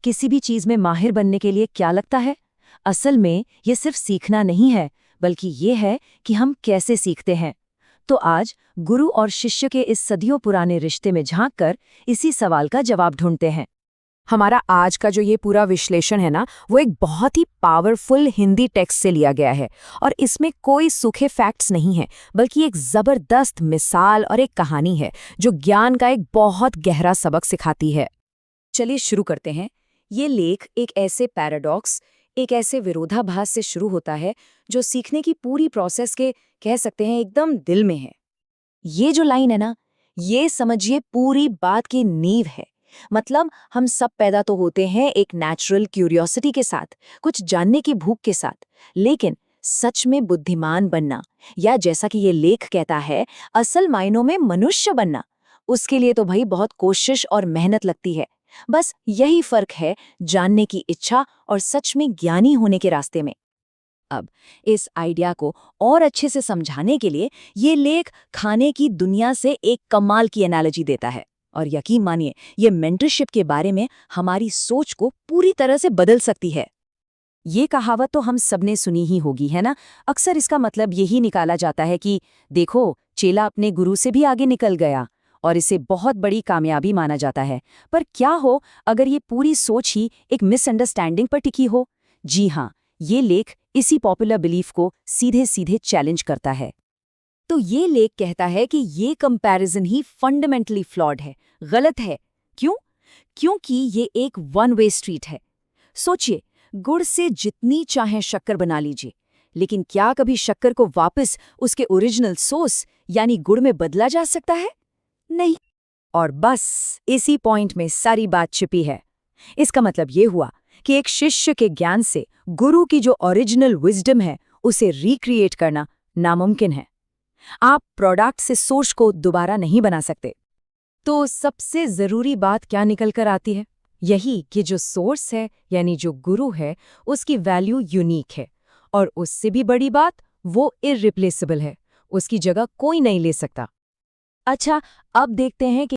किसी भी चीज में माहिर बनने के लिए क्या लगता है? असल में ये सिर्फ सीखना नहीं है, बल्कि ये है कि हम कैसे सीखते हैं। तो आज गुरु और शिष्य के इस सदियों पुराने रिश्ते में झांककर इसी सवाल का जवाब ढूंढते हैं। हमारा आज का जो ये पूरा विश्लेषण है ना, वो एक बहुत ही पावरफुल हिंदी टेक्स्ट से लिया गया है। और इसमें कोई सूखे फैक्ट्स नहीं है, बल्कि एक जबरदस्त मिसाल और एक कहानी है जो ज्ञान का एक बहुत गहरा सबक सिखाती है। चलिए शुरू करते हैं। ये लेख एक ऐसे पैराडॉक्स, एक ऐसे विरोधाभास से शुरू होता है जो सीखने की पूरी प्रोसेस के, कह सकते हैं, एकदम दिल में है। ये जो लाइन है ना, ये समझिए पूरी बात की नींव है। मतलब हम सब पैदा तो होते हैं एक नेचुरल क्यूरियोसिटी के साथ, कुछ जानने की भूख के साथ, लेकिन सच में बुद्धिमान बनना, या जैसा कि ये लेख कहता है, असल मायनों में मनुष्य बनना, उसके लिए तो भाई बहुत कोशिश और मेहनत लगती है। बस यही फर्क है जानने की इच्छा और सच में ज्ञानी होने के रास्ते में। अब इस आइडिया को और अच्छे से समझाने के लिए ये लेख खाने की दुनिया से एक कमाल की एनालॉजी देता है। और यकीन मानिए, ये मेंटरशिप के बारे में हमारी सोच को पूरी तरह से बदल सकती है। ये कहावत तो हम सबने सुनी ही होगी, है ना? अक्सर इसका मतलब यही निकाला जाता है कि देखो, चेला अपने गुरु से भी आगे निकल गया, और इसे बहुत बड़ी कामयाबी माना जाता है। पर क्या हो अगर ये पूरी सोच ही एक मिसअंडरस्टैंडिंग पर टिकी हो? जी हाँ, ये लेख इसी पॉपुलर बिलीफ को सीधे सीधे चैलेंज करता है। तो ये लेख कहता है कि ये कंपैरिजन ही फंडामेंटली फ्लॉड है, गलत है। क्यों? क्योंकि ये एक वन वे स्ट्रीट है। सोचिए, गुड़ से जितनी चाहे शक्कर बना लीजिए, लेकिन क्या कभी शक्कर को वापस उसके ओरिजिनल सोर्स यानी गुड़ में बदला जा सकता है? नहीं। और बस इसी पॉइंट में सारी बात छिपी है। इसका मतलब ये हुआ कि एक शिष्य के ज्ञान से गुरु की जो ओरिजिनल विजडम है, उसे रिक्रिएट करना नामुमकिन है। आप प्रोडक्ट से सोर्स को दोबारा नहीं बना सकते। तो सबसे जरूरी बात क्या निकल कर आती है? यही कि जो सोर्स है, यानी जो गुरु है, उसकी वैल्यू यूनिक है। और उससे भी बड़ी बात, वो इररिप्लेसेबल है। उसकी जगह कोई नहीं ले सकता। अच्छा, अब देखते हैं कि